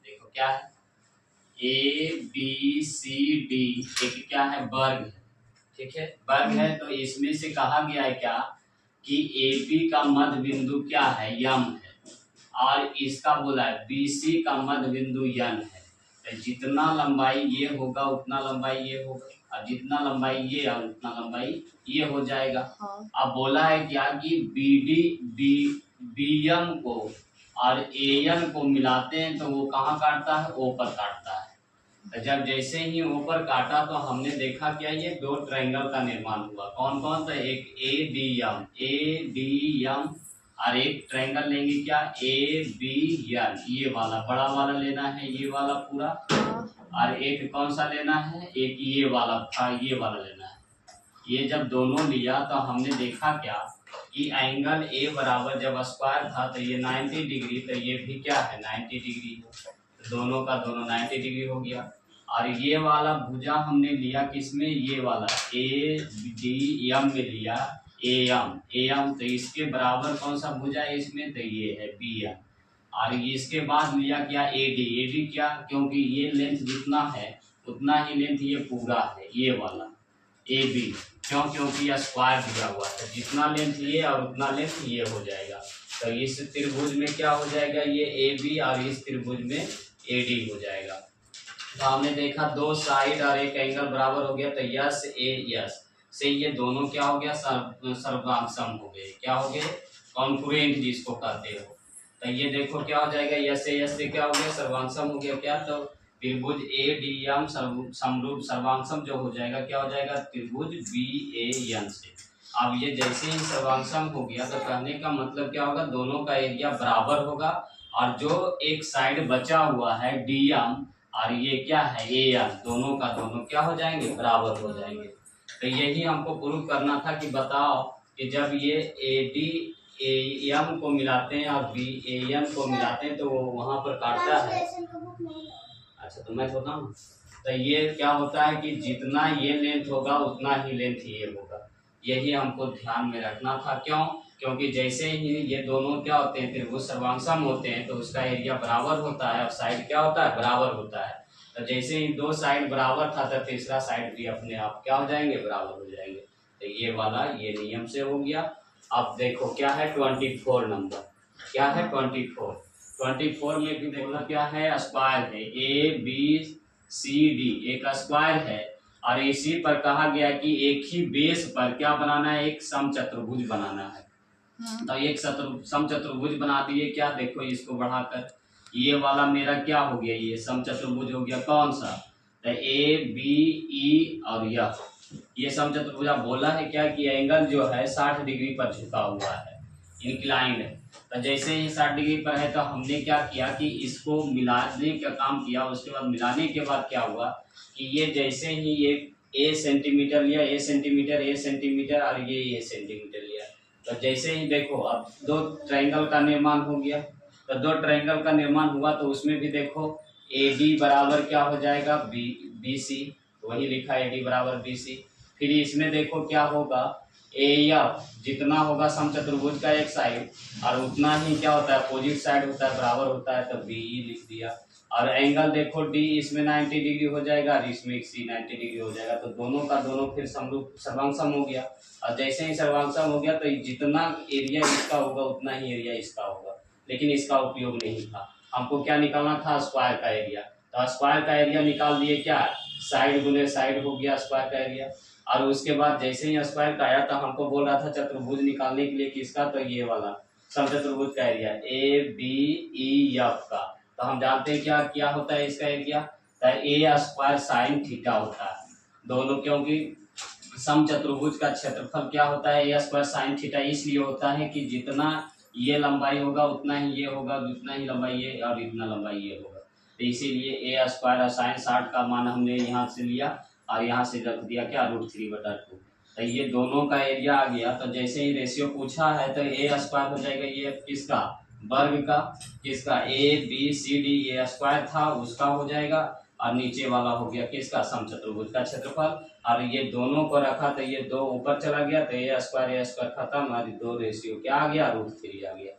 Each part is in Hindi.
देखो क्या है, ए बी सी डी एक क्या है, वर्ग है। ठीक है, वर्ग है, तो इसमें से कहा गया है क्या कि ए बी का मध्य बिंदु क्या है, यम है, और इसका बोला है बी सी का मध्य बिंदु यन है। तो जितना लंबाई ये होगा उतना लंबाई ये होगा, और जितना लंबाई ये और उतना लंबाई ये हो जाएगा। हाँ। अब बोला है क्या कि बी डी बी एम को और ए एन को मिलाते हैं तो वो कहाँ काटता है, ओ पर काटता है। तो जब जैसे ही ऊपर काटा तो हमने देखा क्या, ये दो ट्रायंगल का निर्माण हुआ। कौन कौन सा, एक ए डी एम और एक ट्रायंगल लेंगे क्या, ए बी एन, ये वाला बड़ा वाला लेना है, ये वाला पूरा, और एक कौन सा लेना है, एक ये वाला था, ये वाला लेना है। ये जब दोनों लिया तो हमने देखा क्या कि एंगल ए बराबर जब स्क्वायर था तो ये 90 डिग्री, तो ये भी क्या है 90 डिग्री है, दोनों का दोनों 90 डिग्री हो गया। और ये वाला भुजा हमने लिया किसमें, ये वाला ए डी एम में लिया, ए एम, तो इसके बराबर कौन सा भुजा है इसमें, तो ये है बी एम। और इसके बाद लिया क्या, ए डी क्या, क्योंकि ये लेंथ जितना है उतना ही लेंथ ये पूरा है, ये वाला ए बी, क्यों, क्योंकि यह स्क्वायर दिया हुआ है, जितना लेंथ ये और उतना लेंथ ये हो जाएगा। तो इस त्रिभुज में क्या हो जाएगा, ये ए बी, और इस त्रिभुज में ए डी हो जाएगा। तो हमने देखा दो साइड और एक एंगल बराबर हो गया, तो यस ए यस से ये दोनों क्या हो गया, सर्वांगसम हो गए, क्या हो गए, कॉन्ग्रुएंट जिसको कहते हो। तो ये देखो क्या हो जाएगा, यस से क्या हो गया, सर्वांगसम हो गया। क्या, तो त्रिभुज ए डी एम समरूप सर्वांगसम जो हो जाएगा, क्या हो जाएगा, त्रिभुज बी ए एन से। अब ये जैसे ही सर्वांगसम हो गया तो कहने का मतलब क्या होगा, दोनों का एरिया बराबर होगा, और जो एक साइड बचा हुआ है डी एम और ये क्या है ए एन, दोनों का दोनों क्या हो जाएंगे, बराबर हो जाएंगे। तो यही हमको प्रूव करना था कि बताओ कि जब ये ए डी ए एम को मिलाते हैं और बी ए एन को मिलाते हैं तो वो वहां पर काटता है। अच्छा, तो मैं बताऊँ, तो ये क्या होता है कि जितना ये लेंथ होगा उतना ही लेंथ ये होगा, यही हमको ध्यान में रखना था। क्यों, क्योंकि जैसे ही ये दोनों क्या होते हैं, त्रिभुज सर्वांगसम होते हैं, तो उसका एरिया बराबर होता है और साइड क्या होता है, बराबर होता है। तो जैसे ही दो साइड बराबर था तो तीसरा साइड भी अपने आप क्या हो जाएंगे, बराबर हो जाएंगे। तो ये वाला ये नियम से हो गया। अब देखो क्या है 24 नंबर, क्या है 24 में भी बोला क्या है, स्क्वायर है, ए बी सी डी एक स्क्वायर है, और इसी पर कहा गया कि एक ही बेस पर क्या बनाना है, एक समचतुर्भुज बनाना है। तो एक समचतुर्भुज बना दिए। क्या, देखो इसको बढ़ाकर ये वाला मेरा क्या हो गया, ये समचतुर्भुज हो गया, कौन सा, तो ए बी ई और ये समचतुर्भुज। बोला है क्या कि एंगल जो है 60 डिग्री पर झुका हुआ है, इंक्लाइंड है। तो जैसे ही 60 डिग्री पर है तो हमने क्या किया कि इसको मिलाने का काम किया। उसके बाद मिलाने के बाद क्या हुआ कि ये जैसे ही ये ए सेंटीमीटर लिया, ए सेंटीमीटर और ये सेंटीमीटर लिया, तो जैसे ही देखो अब दो ट्रायंगल का निर्माण हो गया। तो दो ट्रायंगल का निर्माण हुआ तो उसमें भी देखो ए डी बराबर क्या हो जाएगा, बी सी, वही लिखा ए डी बराबर बी सी। फिर इसमें देखो क्या होगा, ए एफ जितना होगा समचतुर्भुज का एक साइड और उतना ही क्या होता है, अपोजिट साइड होता है, बराबर होता है, तो बी ई लिख दिया। और एंगल देखो डी इसमें 90 डिग्री हो जाएगा और इसमें सी 90 डिग्री हो जाएगा, तो दोनों का दोनों फिर समरूप सर्वांगसम हो गया। और जैसे ही सर्वांगसम हो गया तो जितना एरिया इसका होगा उतना ही एरिया इसका होगा, लेकिन इसका उपयोग नहीं था। हमको क्या निकालना था, स्क्वायर का एरिया। तो स्क्वायर का एरिया निकाल दिए, क्या साइड गुने साइड हो गया स्क्वायर का एरिया। और उसके बाद जैसे ही स्क्वायर का आया तो हमको बोल रहा था चतुर्भुज निकालने के लिए किसका, तो ये वाला समचतुर्भुज का area A B E F का। तो हम जानते हैं क्या होता है इसका एरिया, तो ए स्क्वायर साइन थीटा होता है दोनों, क्योंकि समचतुर्भुज का क्षेत्रफल क्या होता है, ए स्क्वायर साइन थीटा इसलिए होता है कि जितना ये लंबाई होगा उतना ही ये होगा, जितना ही लंबाई ये और इतना लंबाई ये होगा। तो इसीलिए ए स्क्वायर और साइन 60 का मान हमने यहाँ से लिया और यहाँ से रख दिया क्या, √3/2। तो ये दोनों का एरिया आ गया। तो जैसे ही रेशियो पूछा है तो ए स्क्वायर हो जाएगा ये किसका, वर्ग का, किसका, ए बी सी डी ये स्क्वायर था उसका हो जाएगा, और नीचे वाला हो गया किसका, समचतुर्भुज का क्षेत्रफल। और ये दोनों को रखा तो ये 2 ऊपर चला गया तो ए स्क्वायर खत्म और 2 रेशियो क्या आ गया, √3 आ गया।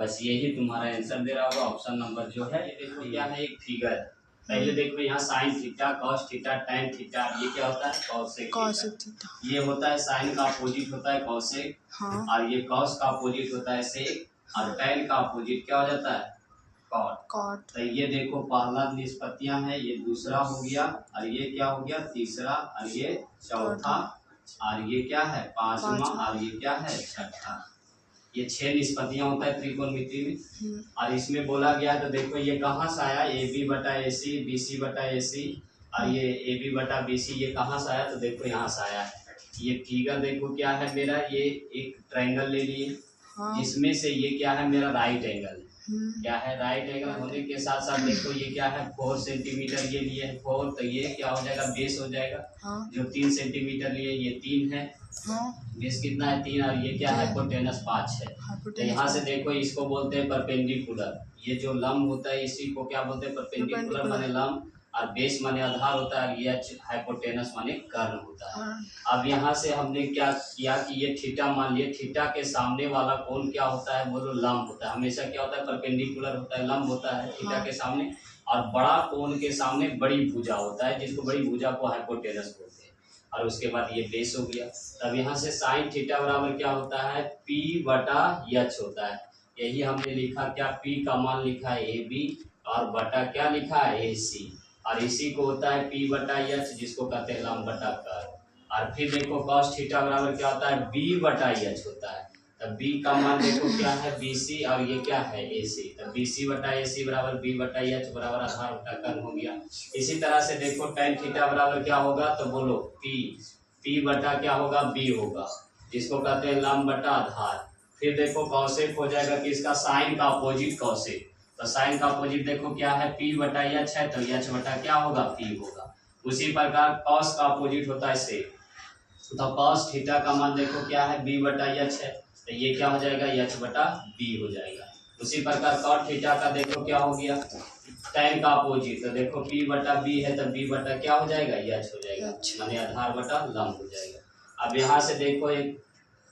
बस यही तुम्हारा आंसर दे रहा होगा ऑप्शन नंबर जो है। ये देखो क्या है, एक फिगर है। पहले देखो यहाँ sine theta, cos theta, tan theta, ये क्या होता है कॉसेक थीटा। ये होता है साइन का अपोजिट होता है कॉसेक, हाँ। और ये कॉस का अपोजिट होता है सेक, और टेन का अपोजिट क्या हो जाता है कॉट। तो ये देखो पहला निष्पत्तियां है, ये दूसरा हो गया, और ये क्या हो गया तीसरा, और ये चौथा, और ये क्या है पांचवा, और ये क्या है छठा। ये 6 निष्पत्तियां होता है त्रिकोणमिति में। और इसमें बोला गया है तो देखो ये कहाँ से आया, ए बी बटा ए सी, बी सी बटा ए सी, और ये ए बी बटा बी सी, ये कहाँ से आया तो देखो यहाँ से आया है। ये फिगर देखो क्या है मेरा, ये एक ट्रायंगल ले लिए, हाँ। जिसमें से ये क्या है मेरा राइट एंगल, क्या है राइट एंगल होने के साथ साथ देखो ये क्या है 4 सेंटीमीटर ये लिए है 4, तो ये क्या हो जाएगा बेस हो जाएगा, हाँ। जो 3 सेंटीमीटर लिए ये 3 है, हाँ। बेस कितना है 3, और ये क्या है हाइपोटेनस 5 है। तो यहाँ से देखो इसको बोलते हैं परपेंडिकुलर, ये जो लंब होता है इसी को क्या बोलते हैं परपेंडिकुलर माने लंब, और बेस माने आधार होता है, ये हाइपोटेनस माने कर्ण होता है। अब यहाँ से हमने क्या किया कि ये थीटा मान लिया, थीटा के सामने वाला कोण क्या होता है बोलो लंब होता है, हमेशा क्या होता है परपेंडिकुलर होता है, लंब होता है थीटा के सामने, और बड़ा कोण के सामने बड़ी भुजा होता है, जिसको बड़ी भुजा को हाइपोटेनस बोलते हैं। और उसके बाद ये बेस हो गया। तब यहाँ से साइन थीटा बराबर क्या होता है P बटा H होता है, यही हमने लिखा क्या P का मान लिखा है AB, और बटा क्या लिखा है AC, और इसी को होता है P बटा H, जिसको कहते हैं लंब बटा कर्व। और फिर देखो cos थीटा बराबर क्या होता है B बटा H होता है, तब B का मान देखो क्या है BC, और ये क्या है AC, तब BC बटा AC बराबर B बटा H बराबर आधार बटा कर्ण हो गया। इसी तरह से देखो tan थीटा बराबर क्या होगा तो बोलो P बटा क्या होगा B होगा, जिसको कहते हैं लंब बटा आधार। फिर देखो कॉसेक हो जाएगा कि इसका साइन का अपोजिट कॉसेक, तो साइन का अपोजिट देखो क्या है P बटा H है, तो H बटा क्या होगा P होगा। उसी प्रकार कॉस का अपोजिट होता है सेक, तो कॉस थीटा का मान देखो क्या है B बटा H है, तो ये क्या हो जाएगा H बटा B हो जाएगा। उसी प्रकार कॉट थीटा का देखो क्या हो गया tan का अपोजिट, तो देखो P बटा B है तो B बटा क्या हो जाएगा H हो जाएगा, माने आधार बटा लंब हो जाएगा। अब यहाँ से देखो एक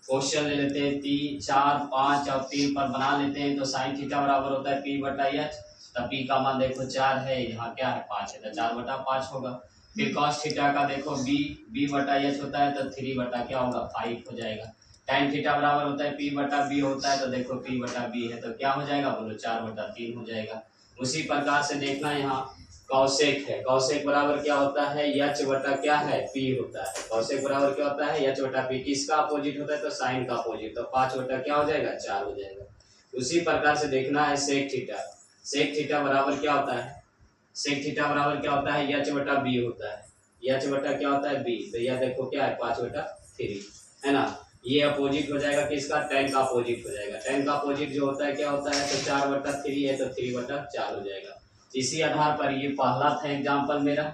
क्वेश्चन ले लेते हैं 3, 4, 5 और 3 पर बना लेते हैं। तो साइन थीटा बराबर होता है P बटा H, तो P का मान देखो 4 है, यहाँ क्या है 5 है, तो 4 बटा 5 होगा। फिर cos थीटा का देखो B बटा H होता है, तो 3 बटा क्या होगा 5 हो जाएगा। tan थीटा बराबर होता है P बटा B होता है, तो देखो P बटा B है तो क्या हो जाएगा बोलो 4 बटा 3 हो जाएगा। उसी प्रकार से देखना यहाँ कौसेक है, कौसेक बराबर क्या होता है H बटा क्या है P होता है, कौसेक बराबर क्या होता है H बटा P, किसका अपोजिट होता है तो साइन का अपोजिट, तो 5 बटा क्या हो जाएगा 4 हो जाएगा। उसी प्रकार से देखना है सेक थीटा, सेक थीटा बराबर क्या होता है, सेक थीटा बराबर क्या होता है H बटा B होता है, H बटा क्या होता है B, तो यह देखो क्या है 5 बटा 3 है ना। ये अपोजिट हो जाएगा किसका tan का अपोजिट हो जाएगा, tan का अपोजिट जो होता है क्या होता है तो 4 बटा 3 है तो 3 बटा 4 हो जाएगा। इसी आधार पर ये पहला था एग्जाम्पल मेरा,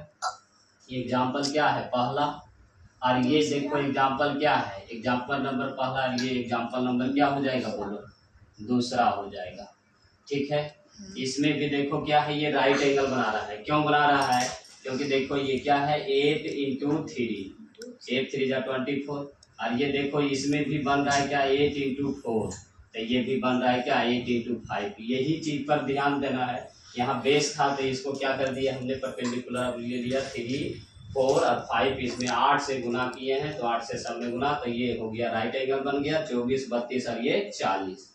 ये एग्जाम्पल क्या है पहला, और ये देखो एग्जाम्पल क्या है एग्जाम्पल नंबर पहला, और ये एग्जाम्पल नंबर क्या हो जाएगा बोलो दूसरा हो जाएगा। ठीक है, इसमें भी देखो क्या है ये राइट एंगल बना रहा है, क्यों बना रहा है क्योंकि देखो ये क्या है 8 इंटू 3, 8 3 जा 24, और ये देखो इसमें भी बन रहा है क्या 8 इंटू 4, तो ये भी बन रहा है क्या 8 इंटू 5। यही चीज पर ध्यान देना है, यहाँ बेस था तो इसको क्या कर दिया हमने परपेंडिकुलर ले लिया 3 4 और 5, इसमें 8 से गुना किए हैं तो 8 से सब में गुना, तो ये हो गया राइट एंगल बन गया 24 32 और ये 40।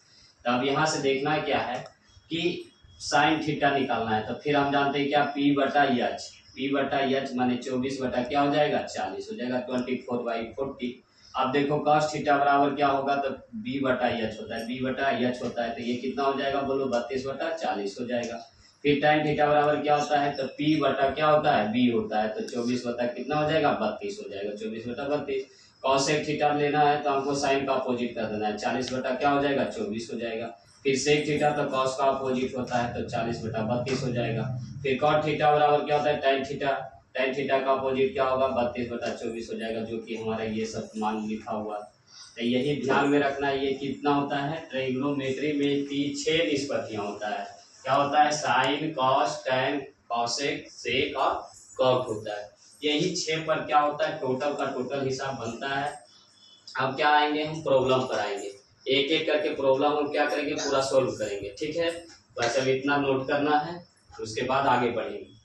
तो अब यहाँ से देखना क्या है कि साइन थीटा निकालना है, तो फिर हम जानते हैं क्या P बटा H, P बटा H माने 24 बटा क्या हो जाएगा 40 हो जाएगा 24/40। अब देखो cos थीटा बराबर क्या होगा तो B बटा H होता है, B बटा H होता है तो ये कितना हो जाएगा बोलो 32 बटा 40 हो जाएगा। फिर tan थीटा बराबर क्या होता है तो P बटा क्या होता है B होता है, तो 24 बटा कितना हो जाएगा 32 हो जाएगा, 24 बटा 32। कॉसेक थीटा लेना है तो हमको साइन का अपोजिट कर देना है, 40 बटा क्या हो जाएगा 24 हो जाएगा। फिर सेक थीटा तो कॉस का अपोजिट होता है तो 40 बटा 32 हो जाएगा। फिर कॉट थीटा बराबर क्या होता है tan थीटा, tan थीटा का अपोजिट क्या होगा 32 बटा 24 हो जाएगा, जो कि हमारा ये सब मान लिखा हुआ है। तो यही ध्यान में रखना है, ये कितना होता है ट्रायंगोनोमेट्री में 6 निष्पत्तियां होता है, क्या होता है sine cos tan cosec sec और कॉट होता है। यही 6 पर क्या होता है टोटल का टोटल हिसाब बनता है। अब क्या आएंगे हम प्रॉब्लम पर आएंगे, एक एक करके प्रॉब्लम हम क्या करेंगे, पूरा सॉल्व करेंगे। ठीक है, बस अब इतना नोट करना है, उसके बाद आगे बढ़ेंगे।